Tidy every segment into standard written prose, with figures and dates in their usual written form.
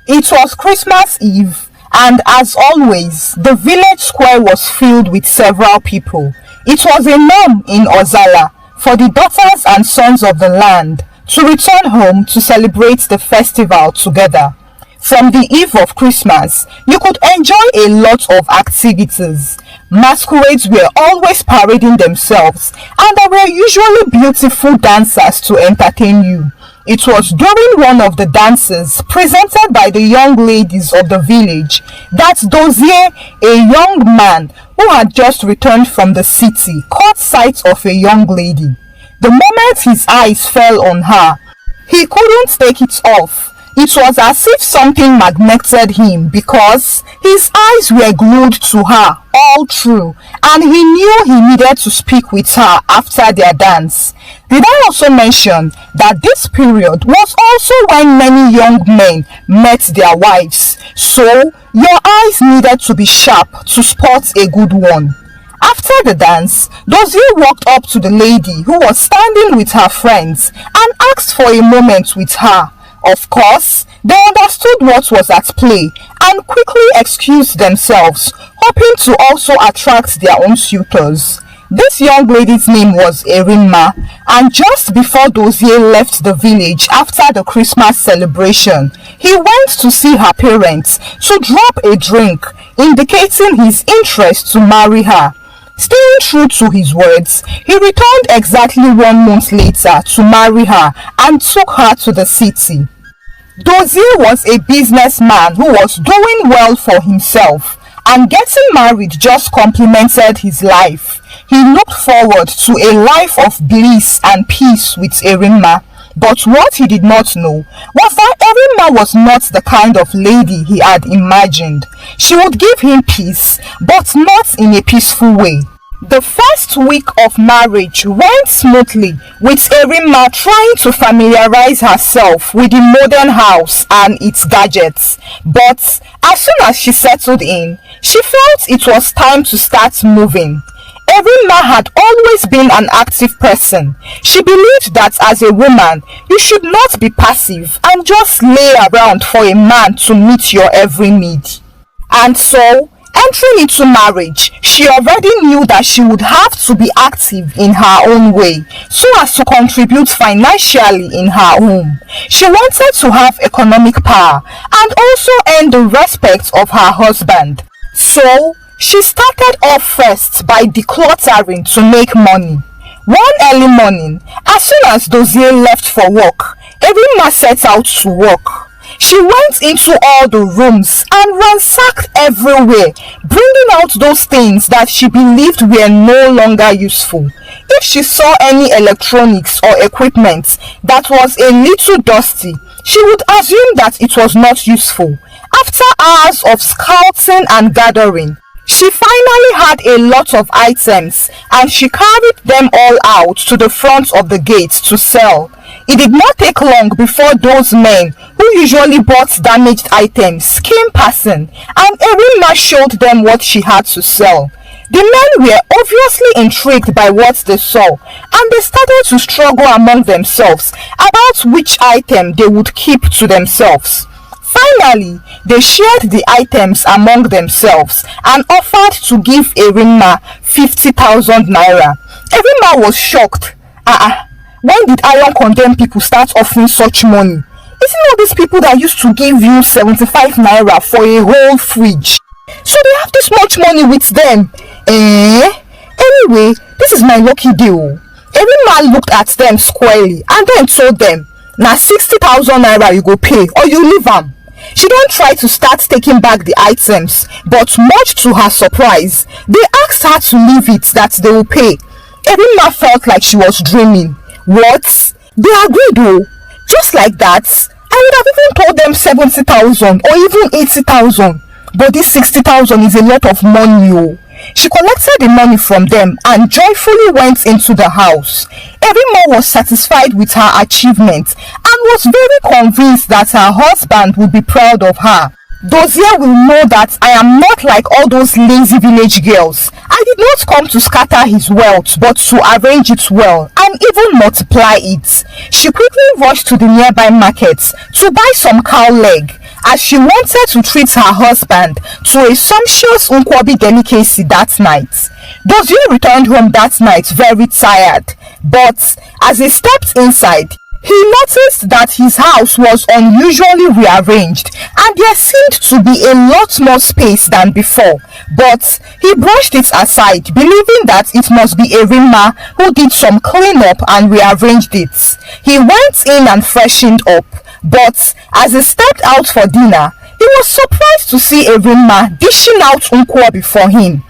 It was Christmas Eve, and as always, the village square was filled with several people. It was a norm in Ozalla for the daughters and sons of the land to return home to celebrate the festival together. From the eve of Christmas, you could enjoy a lot of activities. Masquerades were always parading themselves, and there were usually beautiful dancers to entertain you. It was during one of the dances presented by the young ladies of the village that Dozier, a young man who had just returned from the city, caught sight of a young lady. The moment his eyes fell on her, he couldn't take it off. It was as if something magneted him because his eyes were glued to her all through, and he knew he needed to speak with her after their dance. Did I also mention that this period was also when many young men met their wives, so your eyes needed to be sharp to spot a good one. After the dance, Dozier walked up to the lady who was standing with her friends and asked for a moment with her. Of course, they understood what was at play and quickly excused themselves, hoping to also attract their own suitors. This young lady's name was Erinma, and just before Dozier left the village after the Christmas celebration, he went to see her parents to drop a drink, indicating his interest to marry her. Staying true to his words, he returned exactly 1 month later to marry her and took her to the city. Dozier was a businessman who was doing well for himself, and getting married just complemented his life. He looked forward to a life of bliss and peace with Erinma, but what he did not know was that Erinma was not the kind of lady he had imagined. She would give him peace, but not in a peaceful way. The first week of marriage went smoothly, with Erinma trying to familiarize herself with the modern house and its gadgets. But as soon as she settled in, she felt it was time to start moving. Erinma had always been an active person. She believed that as a woman, you should not be passive and just lay around for a man to meet your every need. And so, entering into marriage, she already knew that she would have to be active in her own way so as to contribute financially in her home. She wanted to have economic power and also earn the respect of her husband. So, she started off first by decluttering to make money. One early morning, as soon as Dozier left for work, Erinma set out to work. She went into all the rooms and ransacked everywhere, bringing out those things that she believed were no longer useful. If she saw any electronics or equipment that was a little dusty, she would assume that it was not useful. After hours of scouting and gathering, she finally had a lot of items and she carried them all out to the front of the gate to sell. It did not take long before those men who usually bought damaged items came passing, and Erinma showed them what she had to sell. The men were obviously intrigued by what they saw, and they started to struggle among themselves about which item they would keep to themselves. Finally, they shared the items among themselves and offered to give Erinma 50,000 naira. Erinma was shocked. When did iron condemned people start offering such money? Isn't all these people that used to give you 75 naira for a whole fridge? So they have this much money with them. Anyway, this is my lucky deal. Erinma looked at them squarely and then told them, "Now 60,000 naira you go pay or you leave am." She then tried to start taking back the items, but much to her surprise, they asked her to leave it that they will pay. Erinma felt like she was dreaming. What? They agreed though. Just like that, I would have even told them 70,000 or even 80,000. But this 60,000 is a lot of money. Oh. She collected the money from them and joyfully went into the house. Erinma was satisfied with her achievement and was very convinced that her husband would be proud of her. Dozier will know that I am not like all those lazy village girls. I did not come to scatter his wealth, but to arrange it well and even multiply it. She quickly rushed to the nearby market to buy some cow leg as she wanted to treat her husband to a sumptuous Nkwobi delicacy that night. Dozie returned home that night very tired, but as he stepped inside, he noticed that his house was unusually rearranged and there seemed to be a lot more space than before, but he brushed it aside, believing that it must be Erinma who did some cleanup and rearranged it. He went in and freshened up, but as he stepped out for dinner, he was surprised to see Erinma dishing out Nkwobi for him.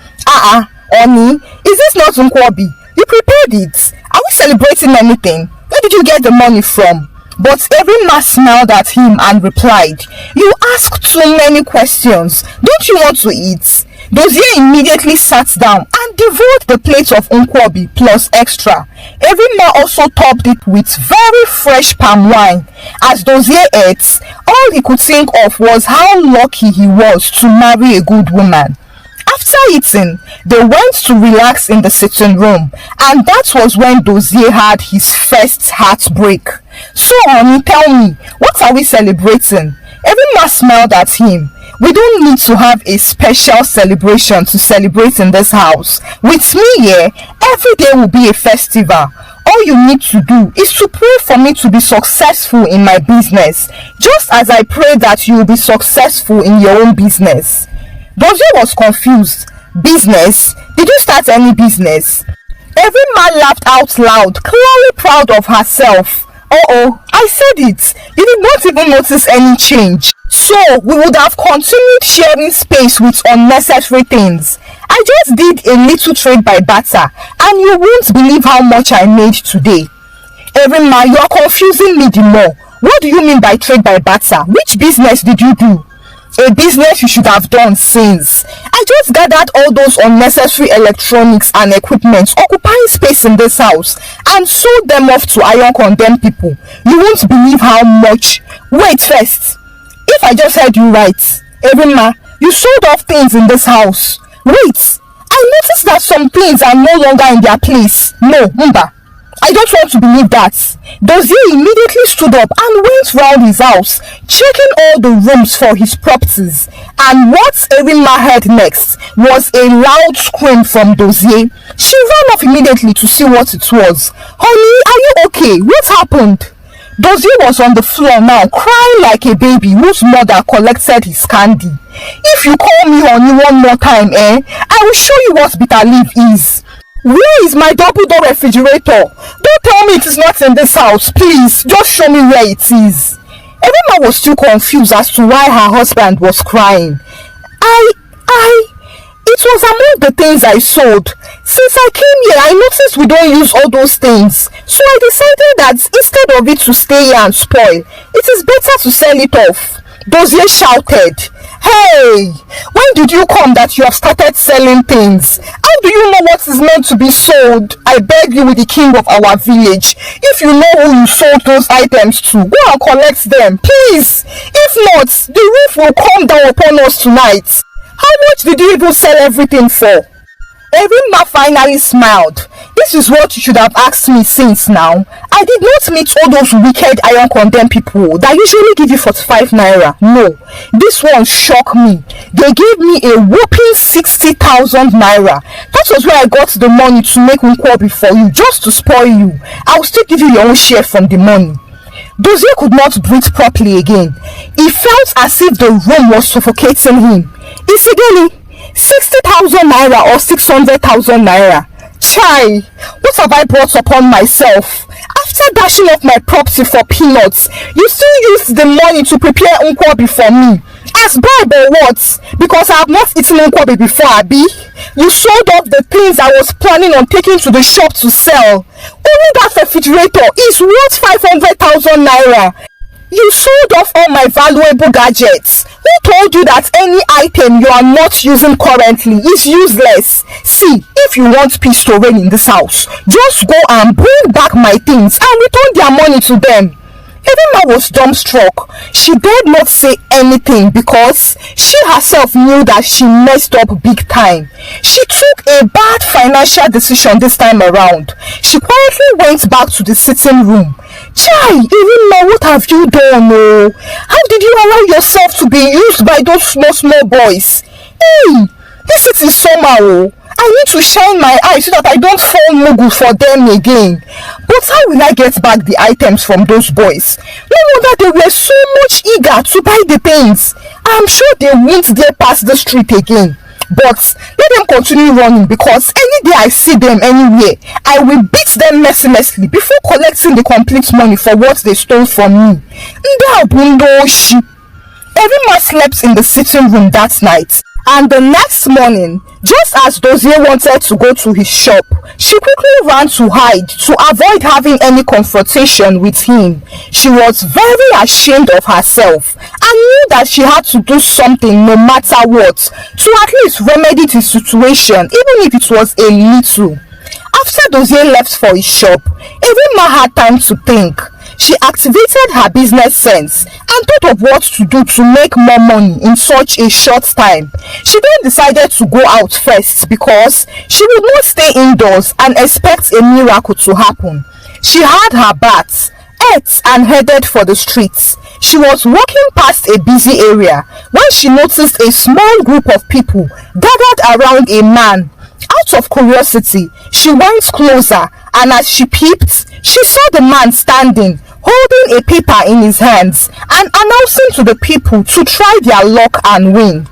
Oni, is this not Nkwobi? You prepared it. Are we celebrating anything? Where did you get the money from? But Erinma smiled at him and replied, "You ask too many questions. Don't you want to eat?" Dozie immediately sat down and devoured the plate of Nkwobi plus extra. Erinma also topped it with very fresh palm wine. As Dozie ate, all he could think of was how lucky he was to marry a good woman. After eating, they went to relax in the sitting room, and that was when Dozie had his first heartbreak. "So honey, tell me, what are we celebrating?" Erinma smiled at him. "We don't need to have a special celebration to celebrate in this house. With me here, every day will be a festival. All you need to do is to pray for me to be successful in my business, just as I pray that you will be successful in your own business." Dozie was confused. "Business? Did you start any business?" Erinma laughed out loud, clearly proud of herself. "Oh, I said it. You did not even notice any change. So we would have continued sharing space with unnecessary things. I just did a little trade by barter, and you won't believe how much I made today." "Erinma, you are confusing me the more. What do you mean by trade by barter? Which business did you do?" "A business you should have done since. I just gathered all those unnecessary electronics and equipment occupying space in this house and sold them off to iron condemned people. You won't believe how much." "Wait first. If I just heard you right, Erinma, you sold off things in this house. Wait, I noticed that some things are no longer in their place. No, Mba. I don't want to believe that." Dozie immediately stood up and went round his house, checking all the rooms for his properties. And what Erinma heard next was a loud scream from Dozie. She ran off immediately to see what it was. "Honey, are you okay? What happened?" Dozie was on the floor now, crying like a baby whose mother collected his candy. "If you call me honey one more time, I will show you what bitter leaf is. Where is my double door refrigerator? Don't tell me it is not in this house. Please, just show me where it is." Erinma was still confused as to why her husband was crying. It was among the things I sold. Since I came here, I noticed we don't use all those things. So I decided that instead of it to stay here and spoil, it is better to sell it off." Dozie shouted. "Hey, when did you come that you have started selling things? How do you know what is meant to be sold? I beg you with the king of our village. If you know who you sold those items to, go and collect them, please. If not, the roof will come down upon us tonight." "How much did you even sell everything for?" Erinma finally smiled. "This is what you should have asked me since now. I did not meet all those wicked iron condemned people that usually give you 45 naira. No, this one shocked me. They gave me a whopping 60,000 naira. That was where I got the money to make Nkwobi for you, just to spoil you. I will still give you your own share from the money." Dozie could not breathe properly again. He felt as if the room was suffocating him. "Isigeli, 60,000 naira or 600,000 naira? Chai, what have I brought upon myself? After dashing off my property for peanuts, you still used the money to prepare Nkwobi for me. As bribe or what? Because I have not eaten Nkwobi before, Abi. You sold off the things I was planning on taking to the shop to sell. Only that refrigerator is worth 500,000 naira. You sold off all my valuable gadgets. Who told you that any item you are not using currently is useless? See, if you want peace to reign in this house, just go and bring back my things and return their money to them." Erinma was dumbstruck. She dared not say anything because she herself knew that she messed up big time. She took a bad financial decision this time around. She quietly went back to the sitting room. Chai, Irima, what have you done? Oh, how did you allow yourself to be used by those small boys? Hey, this it is summer. Oh, I need to shine my eyes so that I don't fall mugu for them again. But how will I get back the items from those boys? No wonder they were so much eager to buy the paints. I'm sure they won't dare pass the street again. But let them continue running, because any day I see them anywhere, I will beat them mercilessly before collecting the complete money for what they stole from me. Everyone slept in the sitting room that night, and the next morning, just as Dozie wanted to go to his shop, she quickly ran to hide to avoid having any confrontation with him. She was very ashamed of herself and knew that she had to do something no matter what to at least remedy the situation, even if it was a little. After Dozie left for his shop, Irima had time to think. She activated her business sense and thought of what to do to make more money in such a short time. She then decided to go out first because she would not stay indoors and expect a miracle to happen. She had her bath, ate, and headed for the streets. She was walking past a busy area when she noticed a small group of people gathered around a man. Out of curiosity, she went closer, and as she peeped, she saw the man standing, holding a paper in his hands and announcing to the people to try their luck and win.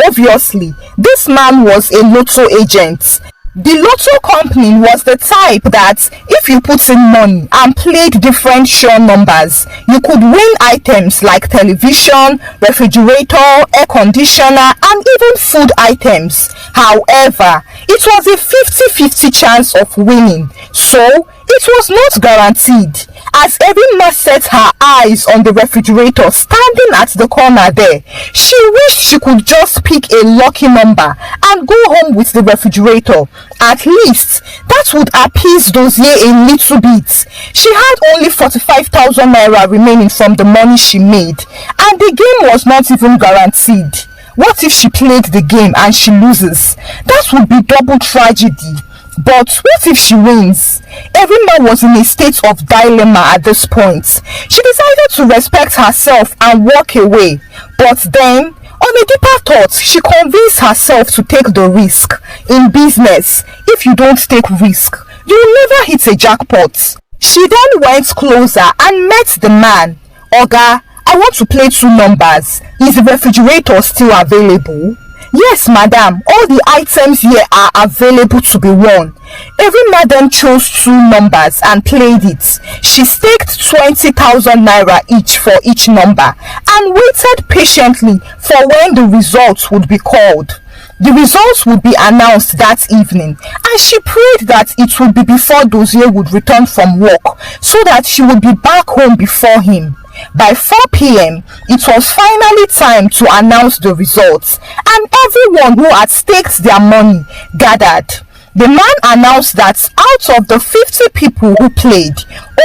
Obviously, this man was a lotto agent. The lotto company was the type that if you put in money and played different sure numbers, you could win items like television, refrigerator, air conditioner, and even food items. However, it was a 50-50 chance of winning, so it was not guaranteed. As Irima set her eyes on the refrigerator standing at the corner there, she wished she could just pick a lucky number and go home with the refrigerator. At least that would appease Dozie a little bit. She had only 45,000 naira remaining from the money she made, and the game was not even guaranteed. What if she played the game and she loses? That would be double tragedy. But what if she wins? Irima was in a state of dilemma at this point. She decided to respect herself and walk away. But then, on a deeper thought, she convinced herself to take the risk. In business, if you don't take risk, you will never hit a jackpot. She then went closer and met the man. Oga, I want to play 2 numbers. Is the refrigerator still available? Yes, madam, all the items here are available to be won. Irima then chose 2 numbers and played it. She staked 20,000 naira each for each number and waited patiently for when the results would be called. The results would be announced that evening, and she prayed that it would be before Dozie would return from work so that she would be back home before him. By 4 p.m., it was finally time to announce the results, and everyone who had staked their money gathered. The man announced that out of the 50 people who played,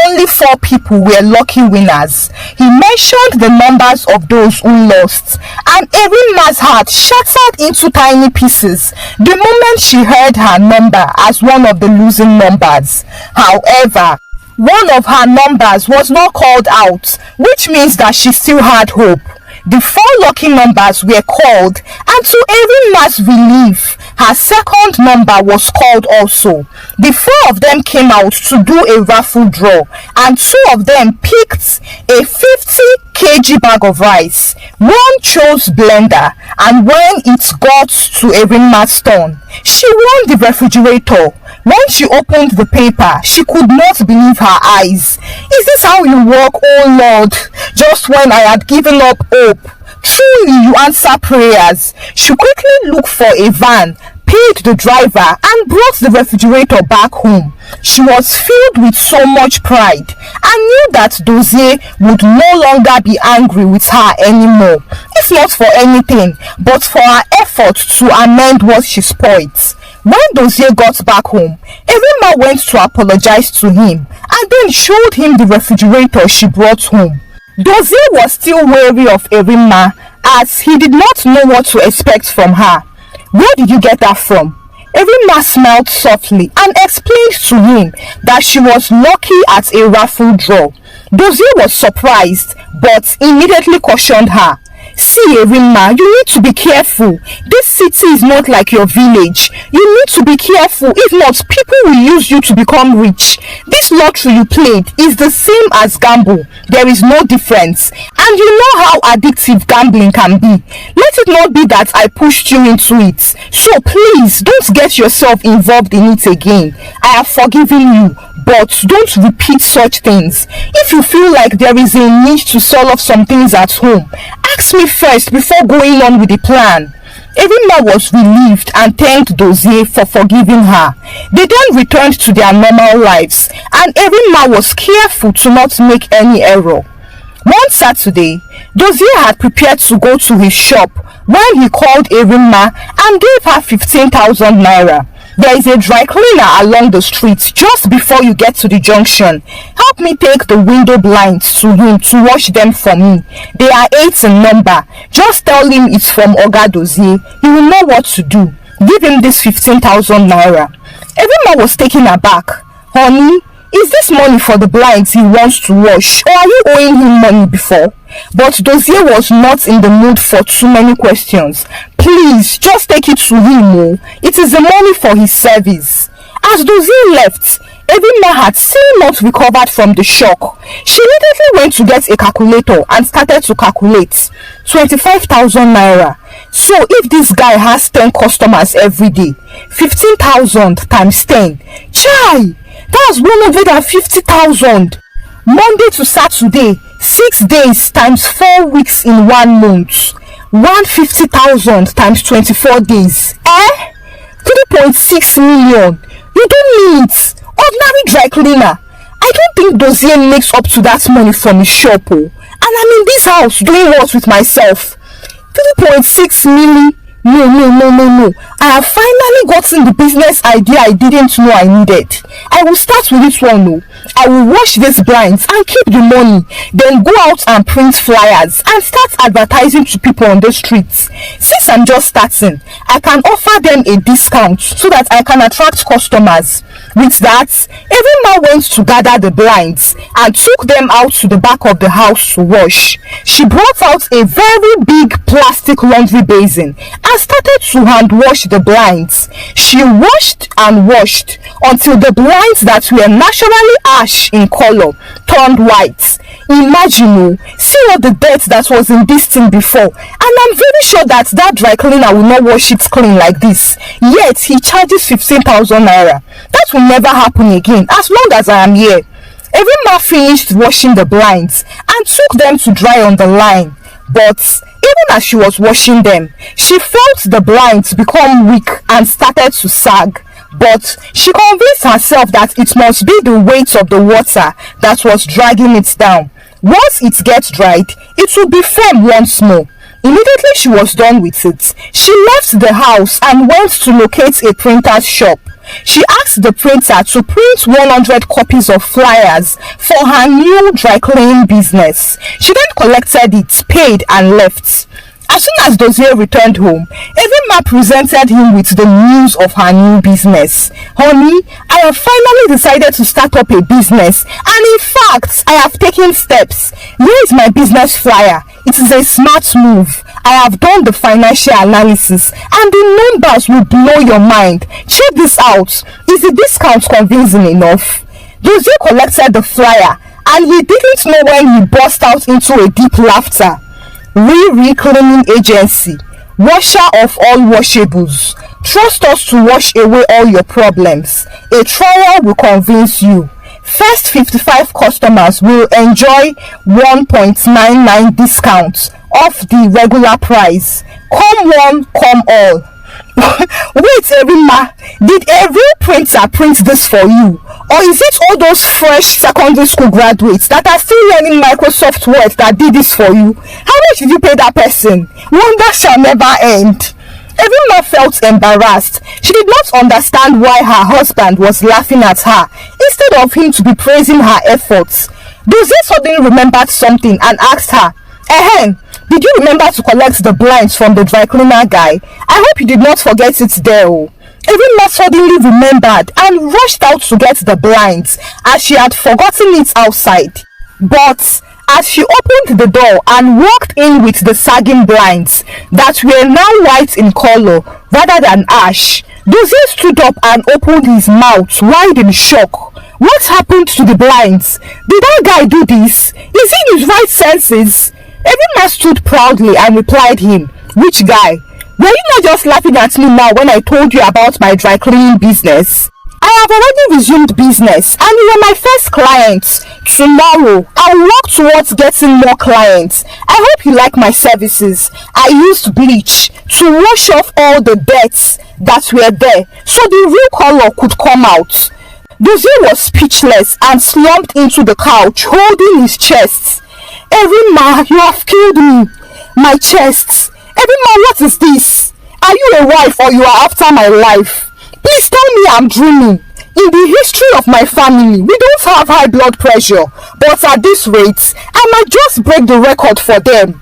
only 4 people were lucky winners. He mentioned the numbers of those who lost, and Irima's heart shattered into tiny pieces the moment she heard her number as one of the losing numbers. However, one of her numbers was not called out, which means that she still had hope. The 4 lucky numbers were called, and to Irima's relief, her second number was called also. The 4 of them came out to do a raffle draw, and 2 of them picked a 50 kg bag of rice. One chose blender, and when it got to Irima's turn, she won the refrigerator. When she opened the paper, she could not believe her eyes. Is this how you work, oh Lord? Just when I had given up hope. Truly you answer prayers. She quickly looked for a van, paid the driver, and brought the refrigerator back home. She was filled with so much pride and knew that Dozie would no longer be angry with her anymore, if not for anything, but for her effort to amend what she spoilt. When Dozie got back home, Irima went to apologize to him and then showed him the refrigerator she brought home. Dozie was still wary of Irima as he did not know what to expect from her. Where did you get that from? Irima smiled softly and explained to him that she was lucky at a raffle draw. Dozie was surprised, but immediately cautioned her. See, Erinma, you need to be careful. This city is not like your village. You need to be careful. If not, people will use you to become rich. This lottery you played is the same as gamble. There is no difference. And you know how addictive gambling can be. Let it not be that I pushed you into it. So please, don't get yourself involved in it again. I have forgiven you, but don't repeat such things. If you feel like there is a need to sell off some things at home, ask me first before going on with the plan. Erinma was relieved and thanked Dozie for forgiving her. They then returned to their normal lives, and Erinma was careful to not make any error. One Saturday, Dozie had prepared to go to his shop when he called Erinma and gave her 15,000 naira. There is a dry cleaner along the street just before you get to the junction. Help me take the window blinds to him to wash them for me. They are 8 in number. Just tell him it's from Oga Dozie. He will know what to do. Give him this 15,000 naira. Erinma was taken aback. Honey, is this money for the blinds he wants to wash, or are you owing him money before? But Dozie was not in the mood for too many questions. Please, just take it to him, oh. It is the money for his service. As Dozie left, Erinma had still not recovered from the shock. She immediately went to get a calculator and started to calculate. 25,000 naira. So if this guy has 10 customers every day, 15,000 times 10. Chai! That's 150,000. Monday to Saturday, 6 days times 4 weeks in 1 month. 150,000 times 24 days. 3.6 million. You don't need it. Ordinary dry cleaner. I don't think Dozie makes up to that money from his shop. Oh. And I'm in this house doing what with myself? 3.6 million. No. I have finally gotten the business idea I didn't know I needed. I will start with this one. No. I will wash these blinds and keep the money. Then go out and print flyers and start advertising to people on the streets. Since I'm just starting, I can offer them a discount so that I can attract customers. With that, Erinma went to gather the blinds and took them out to the back of the house to wash. She brought out a very big plastic laundry basin and started to hand wash the blinds. She washed and washed until the blinds that were naturally ash in color turned white. Imagine, see all the dirt that was in this thing before, and I'm very sure that dry cleaner will not wash it clean like this. Yet he charges 15,000 naira. That will never happen again as long as I am here. Erinma finished washing the blinds and took them to dry on the line. But even as she was washing them, she felt the blinds become weak and started to sag. But she convinced herself that it must be the weight of the water that was dragging it down. Once it gets dried, it will be firm once more. Immediately she was done with it, she left the house and went to locate a printer's shop. She asked the printer to print 100 copies of flyers for her new dry cleaning business. She then collected it, paid and left. As soon as Dozie returned home, Erinma presented him with the news of her new business. Honey, I have finally decided to start up a business, and in fact, I have taken steps. Here is my business flyer. It is a smart move. I have done the financial analysis, and the numbers will blow your mind. Check this out. Is the discount convincing enough? Dozie collected the flyer, and he didn't know when he burst out into a deep laughter. Riri Cleaning Agency, washer of all washables. Trust us to wash away all your problems. A trial will convince you. First 55 customers will enjoy 1.99 discount off the regular price. Come one, come all. Wait, Erinma, did a real printer print this for you? Or is it all those fresh secondary school graduates that are still learning Microsoft Word that did this for you? How much did you pay that person? Wonder shall never end. Erinma felt embarrassed. She did not understand why her husband was laughing at her instead of him to be praising her efforts. Dozie suddenly remembered something and asked her, did you remember to collect the blinds from the dry cleaner guy? I hope you did not forget it there. Erinma suddenly remembered and rushed out to get the blinds as she had forgotten it outside. But as she opened the door and walked in with the sagging blinds that were now white in color rather than ash, Dozie stood up and opened his mouth wide in shock. What happened to the blinds? Did that guy do this? Is he in his right senses? Evinma stood proudly and replied him, "Which guy? Were you not just laughing at me now when I told you about my dry cleaning business? I have already resumed business and you are my first client. Tomorrow, I'll work towards getting more clients. I hope you like my services. I used bleach to wash off all the debts that were there so the real color could come out." Dozie was speechless and slumped into the couch, holding his chest. "Evinma, you have killed me. My chest. Evinma, what is this? Are you a wife or you are after my life? Please tell me I'm dreaming. In the history of my family, we don't have high blood pressure, but at this rate, I might just break the record for them.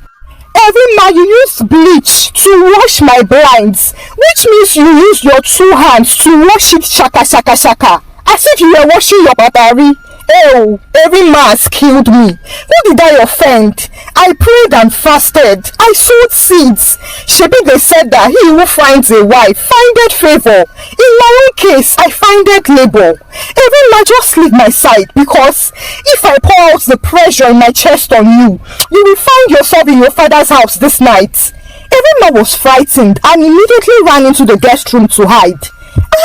Evinma, you used bleach to wash my blinds, which means you used your two hands to wash it shaka shaka shaka, as if you were washing your battery. Oh, Evinma has killed me. Who did I offend? I prayed and fasted. I sowed seeds. Shebi they said that he who finds a wife findeth favor. In my own case, I findeth labor. Evinma, just leave my side, because if I pour out the pressure in my chest on you, you will find yourself in your father's house this night. Evinma was frightened and immediately ran into the guest room to hide.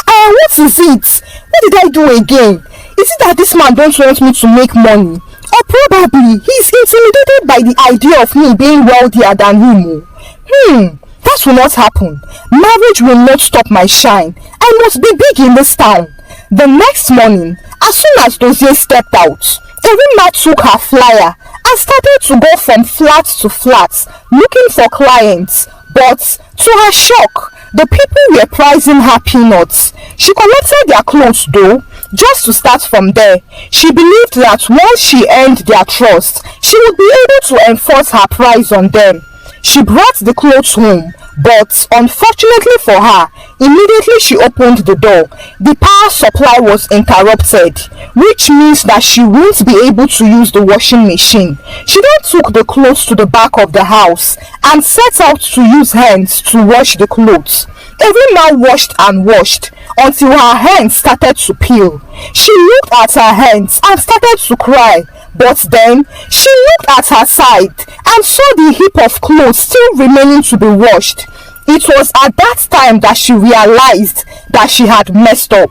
What is it? What did I do again? Is it that this man don't want me to make money? Or probably he's intimidated by the idea of me being wealthier than him? That will not happen. Marriage will not stop my shine. I must be big in this town. The next morning, as soon as Dozie stepped out, Evinma took her flyer and started to go from flat to flat, looking for clients. But to her shock, the people were pricing her peanuts. She collected their clothes though, just to start from there. She believed that once she earned their trust, she would be able to enforce her price on them. She brought the clothes home, but unfortunately for her, immediately she opened the door, the power supply was interrupted, which means that she won't be able to use the washing machine. She then took the clothes to the back of the house and set out to use hands to wash the clothes. Evinma washed and washed until her hands started to peel. She looked at her hands and started to cry, but then she looked at her side and saw the heap of clothes still remaining to be washed. It was at that time that she realized that she had messed up,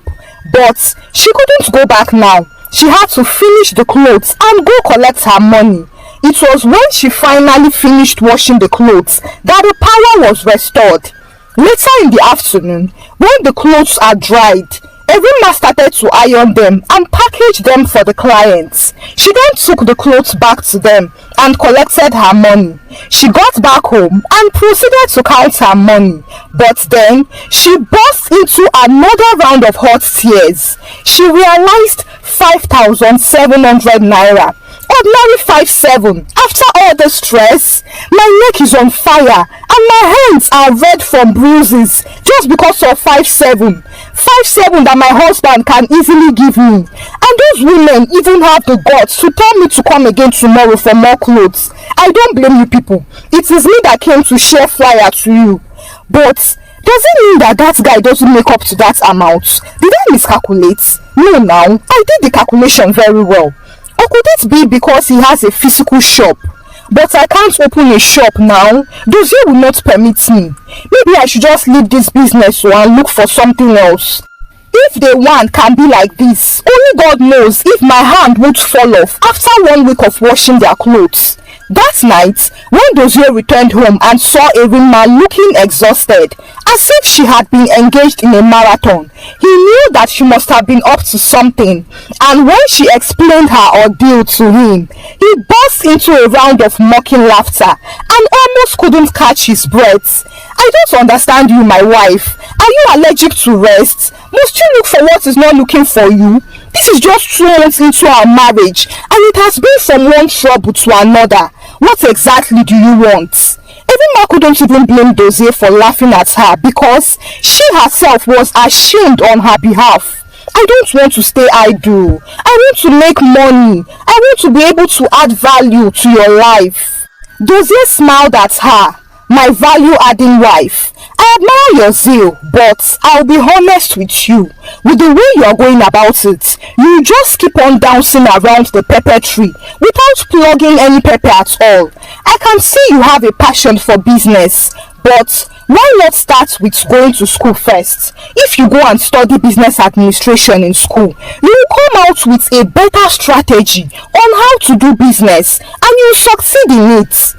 but she couldn't go back now. She had to finish the clothes and go collect her money. It was when she finally finished washing the clothes that the power was restored. Later in the afternoon, when the clothes are dried, Evinma started to iron them and package them for the clients. She then took the clothes back to them and collected her money. She got back home and proceeded to count her money, but then she burst into another round of hot tears. She realized 5,700 naira. Ordinary 5,700. After all the stress, my neck is on fire and my hands are red from bruises just because of 5,700. 5,700 that my husband can easily give me. And those women even have the guts to tell me to come again tomorrow for more clothes. I don't blame you people. It is me that came to share flyer to you. But does it mean that that guy doesn't make up to that amount? Did I miscalculate? No, now I did the calculation very well. Or could it be because he has a physical shop? But I can't open a shop now. Dozie will not permit me. Maybe I should just leave this business and look for something else. If the one can be like this, only God knows if my hand would fall off after 1 week of washing their clothes. That night, when Dozie returned home and saw Evinma looking exhausted, as if she had been engaged in a marathon, he knew that she must have been up to something, and when she explained her ordeal to him, he burst into a round of mocking laughter and almost couldn't catch his breath. I don't understand you, my wife. Are you allergic to rest? Must you look for what is not looking for you? This is just 2 months into our marriage, and it has been from one trouble to another. What exactly do you want? Evinma couldn't even blame Dozie for laughing at her because she herself was ashamed on her behalf. I don't want to stay idle. I want to make money. I want to be able to add value to your life." Dozie smiled at her. "My value-adding wife, I admire your zeal, but I'll be honest with you. With the way you're going about it, you just keep on dancing around the pepper tree without plugging any pepper at all. I can see you have a passion for business, but why not start with going to school first? If you go and study business administration in school, you will come out with a better strategy on how to do business and you will succeed in it."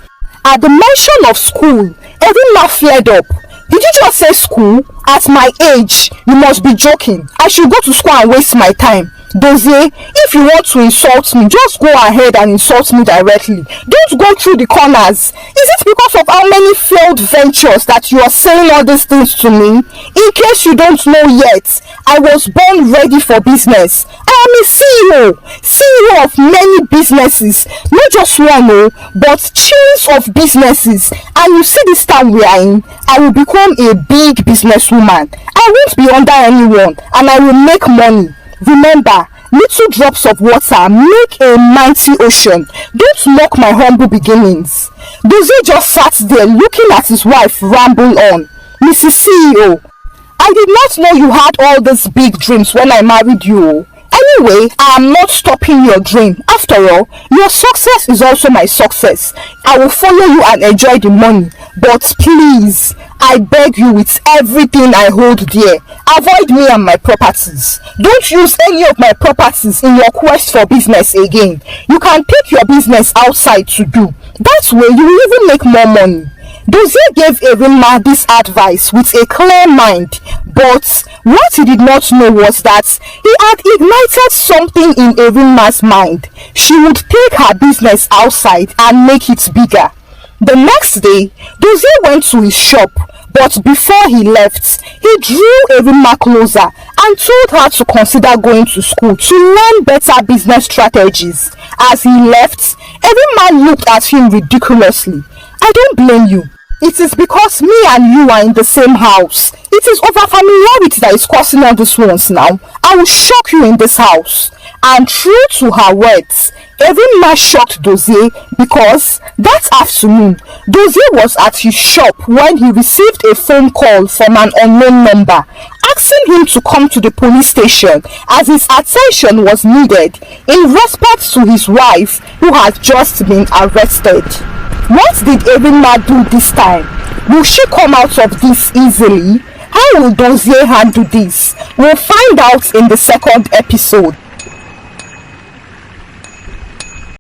At the mention of school, Erinma flared up. "Did you just say school? At my age, you must be joking. I should go to school and waste my time. Dozie, if you want to insult me, just go ahead and insult me directly. Don't go through the corners. Is it because of how many failed ventures that you are saying all these things to me? In case you don't know yet, I was born ready for business. I am a CEO of many businesses, not just one, but chains of businesses. And you see this town we are in, I will become a big businesswoman. I won't be under anyone and I will make money. Remember, little drops of water make a mighty ocean. Don't mock my humble beginnings." Dozie just sat there looking at his wife ramble on. "Mrs. CEO, I did not know you had all these big dreams when I married you. Anyway, I am not stopping your dream. After all, your success is also my success. I will follow you and enjoy the money. But please, I beg you with everything I hold dear, avoid me and my properties. Don't use any of my properties in your quest for business again. You can take your business outside to do. That way you will even make more money." Dozie gave Erinma this advice with a clear mind, but what he did not know was that he had ignited something in Erinma's mind. She would take her business outside and make it bigger. The next day, Dozie went to his shop, but before he left, he drew Erinma closer and told her to consider going to school to learn better business strategies. As he left, Erinma looked at him ridiculously. "I don't blame you. It is because me and you are in the same house. It is over familiarity that is causing all these ones now. I will shock you in this house." And true to her words, Erinma shocked Dozie because that afternoon, Dozie was at his shop when he received a phone call from an unknown number asking him to come to the police station as his attention was needed in respect to his wife who had just been arrested. What did Erinma do this time? Will she come out of this easily? How will Dozie handle this? We'll find out in the second episode.